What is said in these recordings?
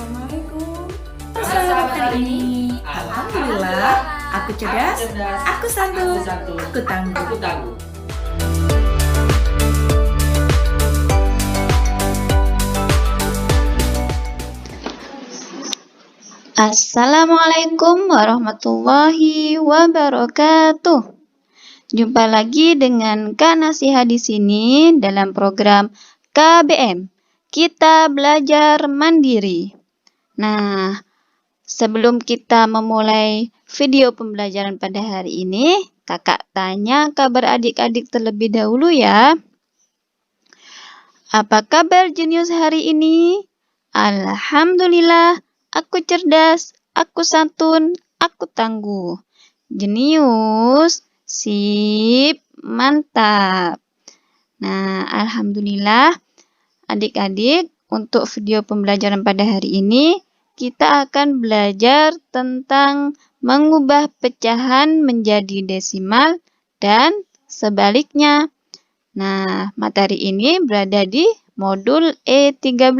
Assalamualaikum. Selamat hari ini. Alhamdulillah, aku cerdas, aku santun, aku tangguh. Assalamualaikum warahmatullahi wabarakatuh. Jumpa lagi dengan Kak Nasiha di sini dalam program KBM, Kita Belajar Mandiri. Nah, sebelum kita memulai video pembelajaran pada hari ini, kakak tanya kabar adik-adik terlebih dahulu ya. Apa kabar jenius hari ini? Alhamdulillah. Aku cerdas, aku santun, aku tangguh. Jenius, sip, mantap. Nah, alhamdulillah adik-adik, untuk video pembelajaran pada hari ini, kita akan belajar tentang mengubah pecahan menjadi desimal dan sebaliknya. Nah, materi ini berada di modul E13.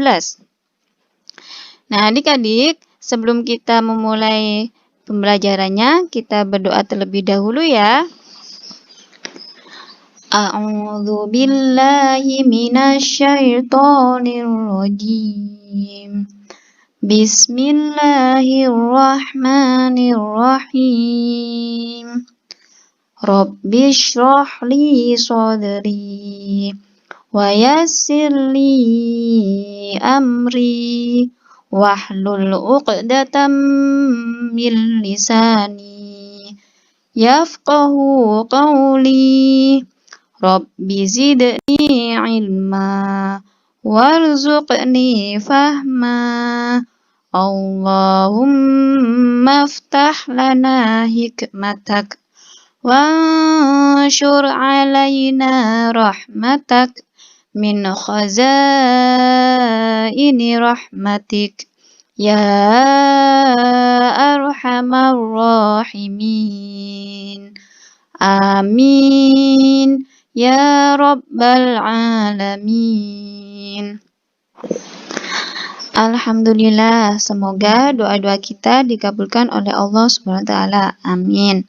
Nah, adik-adik, sebelum kita memulai pembelajarannya, kita berdoa terlebih dahulu ya. A'udzu billahi minasyaitonir rajim. Bismillahirrahmanirrahim. Rabbi shrah li sadri wa yassir li amri wahlul 'uqdatam min lisani yafqahu qawli. Rabbi zidni ilma warzuqni fahma. Allahumma aftah lana hikmatak wanshur alaina rahmatak min khazaini rahmatik ya arhamar rahimin. Amin ya rabbal alamin. Alhamdulillah, semoga doa-doa kita dikabulkan oleh Allah SWT. Amin.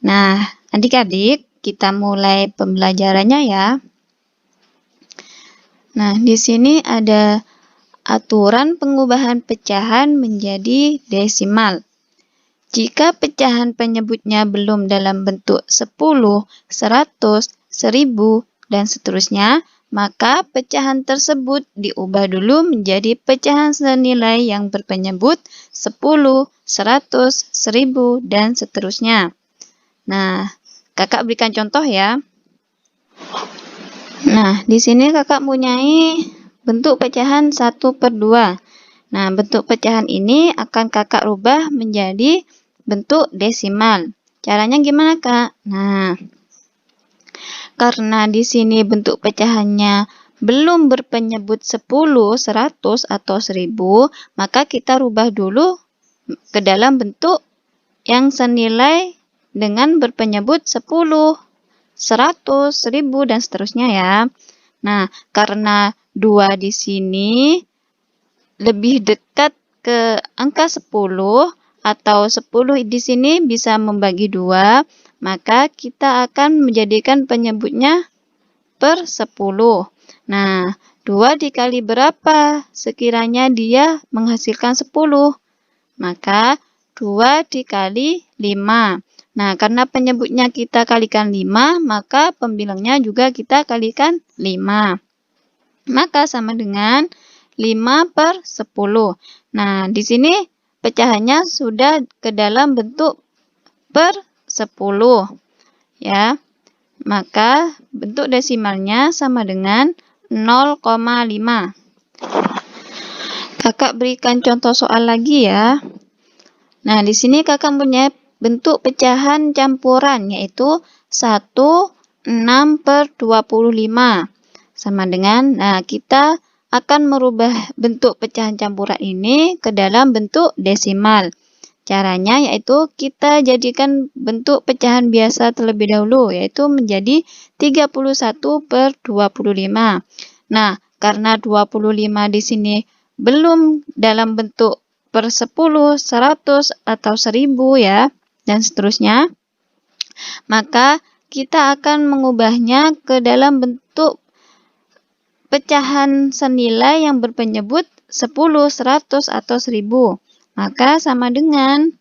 Nah, adik-adik, kita mulai pembelajarannya ya. Nah, di sini ada aturan pengubahan pecahan menjadi desimal. Jika pecahan penyebutnya belum dalam bentuk 10, 100, 1000, dan seterusnya, maka pecahan tersebut diubah dulu menjadi pecahan senilai yang berpenyebut 10, 100, 1000, dan seterusnya. Nah, kakak berikan contoh ya. Nah, di sini kakak mempunyai bentuk pecahan 1/2. Nah, bentuk pecahan ini akan kakak rubah menjadi bentuk desimal. Caranya gimana, Kak? Nah, karena di sini bentuk pecahannya belum berpenyebut 10, 100, atau 1000, maka kita rubah dulu ke dalam bentuk yang senilai dengan berpenyebut 10, 100, 1000, dan seterusnya ya. Nah, karena 2 di sini lebih dekat ke angka 10 atau 10 di sini bisa membagi 2, maka kita akan menjadikan penyebutnya per 10. Nah, 2 dikali berapa? Sekiranya dia menghasilkan 10. Maka 2 dikali 5. Nah, karena penyebutnya kita kalikan 5, maka pembilangnya juga kita kalikan 5. Maka sama dengan 5/10. Nah, di sini pecahannya sudah ke dalam bentuk per 10. Ya. Maka bentuk desimalnya sama dengan 0,5. Kakak berikan contoh soal lagi ya. Nah, di sini kakak punya bentuk pecahan campuran, yaitu 1, 6/25. Sama dengan, nah kita akan merubah bentuk pecahan campuran ini ke dalam bentuk desimal. Caranya yaitu kita jadikan bentuk pecahan biasa terlebih dahulu, yaitu menjadi 31/25. Nah, karena 25 di sini belum dalam bentuk per 10, 100, atau 1000 ya, dan seterusnya, maka kita akan mengubahnya ke dalam bentuk pecahan senilai yang berpenyebut 10, 100, atau 1000. Maka sama dengan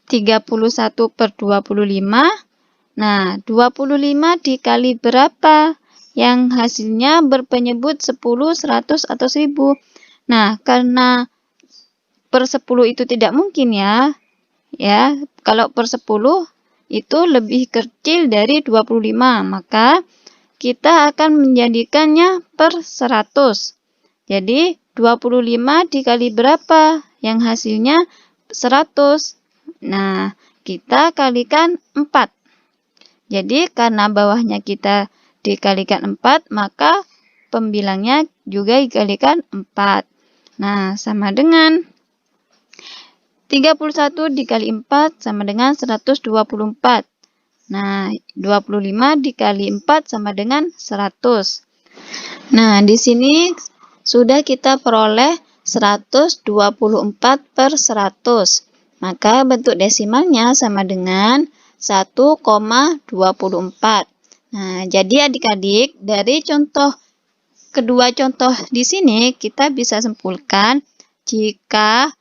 31 per 25. Nah, 25 dikali berapa? Yang hasilnya berpenyebut 10, 100, atau 1000. Nah, karena per 10 itu tidak mungkin ya. Kalau per 10 itu lebih kecil dari 25, maka kita akan menjadikannya per 100. Jadi, 25 dikali berapa? Yang hasilnya 100. Nah, kita kalikan 4. Jadi, karena bawahnya kita dikalikan 4, maka pembilangnya juga dikalikan 4. Nah, sama dengan 31 dikali 4 sama dengan 124. Nah, 25 dikali 4 sama dengan 100. Nah, di sini sudah kita peroleh 124 per 100. Maka bentuk desimalnya sama dengan 1,24. Nah, jadi adik-adik, dari kedua contoh di sini kita bisa simpulkan jika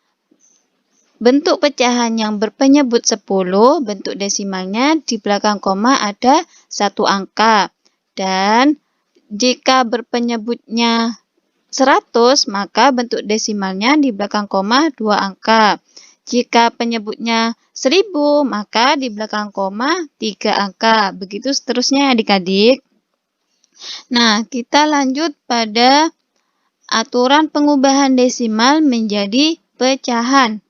bentuk pecahan yang berpenyebut 10, bentuk desimalnya di belakang koma ada 1 angka. Dan jika berpenyebutnya 100, maka bentuk desimalnya di belakang koma 2 angka. Jika penyebutnya 1000, maka di belakang koma 3 angka. Begitu seterusnya adik-adik. Nah, kita lanjut pada aturan pengubahan desimal menjadi pecahan.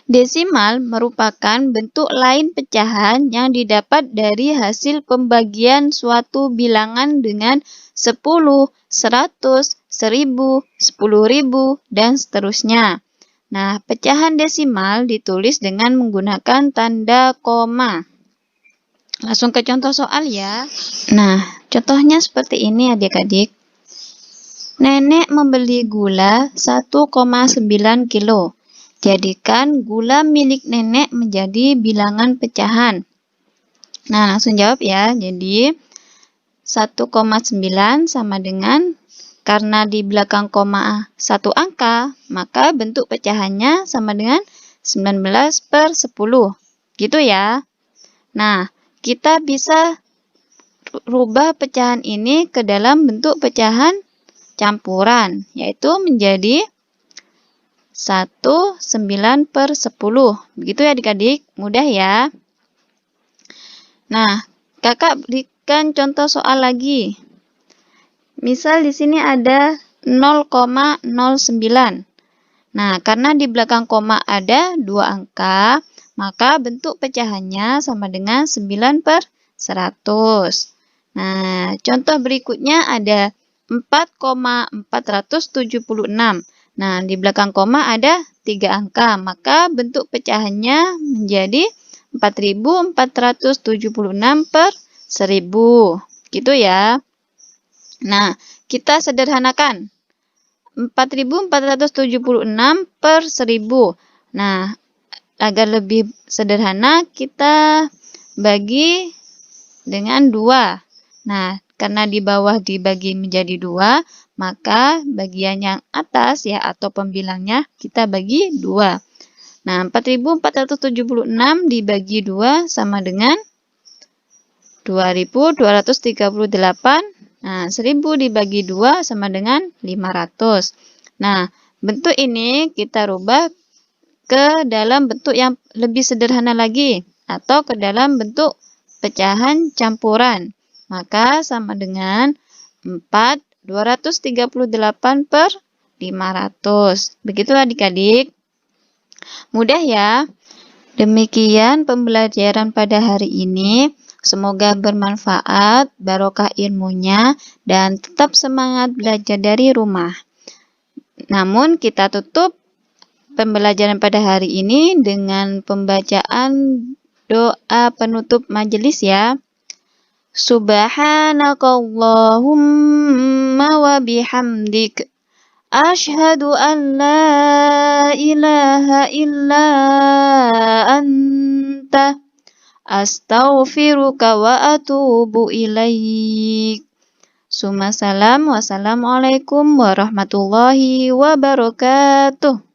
Desimal merupakan bentuk lain pecahan yang didapat dari hasil pembagian suatu bilangan dengan 10, 100, 1000, 10.000, dan seterusnya. Nah, pecahan desimal ditulis dengan menggunakan tanda koma. Langsung ke contoh soal ya. Nah, contohnya seperti ini adik-adik. Nenek membeli gula 1,9 kilo. Jadikan gula milik nenek menjadi bilangan pecahan. Nah, langsung jawab ya. Jadi, 1,9 sama dengan, karena di belakang koma 1 angka, maka bentuk pecahannya sama dengan 19 per 10. Gitu ya. Nah, kita bisa rubah pecahan ini ke dalam bentuk pecahan campuran, yaitu menjadi 9 per 10. Begitu ya adik-adik, mudah ya. Nah, kakak berikan contoh soal lagi. Misal di sini ada 0,09. Nah, karena di belakang koma ada 2 angka, maka bentuk pecahannya sama dengan 9 per 100. Nah, contoh berikutnya ada 4,476. Nah, di belakang koma ada 3 angka, maka bentuk pecahannya menjadi 4.476 per 1000. Gitu ya. Nah, kita sederhanakan. 4.476 per 1000. Nah, agar lebih sederhana, kita bagi dengan 2. Nah, karena di bawah dibagi menjadi 2, maka bagian yang atas ya atau pembilangnya kita bagi 2. Nah, 4.476 dibagi 2 sama dengan 2.238. Nah, 1000 dibagi 2 sama dengan 500. Nah, bentuk ini kita rubah ke dalam bentuk yang lebih sederhana lagi, atau ke dalam bentuk pecahan campuran. Maka sama dengan 4.238 per 500. Begitu adik-adik. Mudah ya. Demikian pembelajaran pada hari ini. Semoga bermanfaat, barokah ilmunya, dan tetap semangat belajar dari rumah. Namun kita tutup pembelajaran pada hari ini dengan pembacaan doa penutup majelis ya. Subhanakallahumma wa bihamdik Asyhadu an la ilaha illa anta. Astaghfiruka wa atubu ilaik. Summa salam. Wassalamualaikum warahmatullahi wabarakatuh.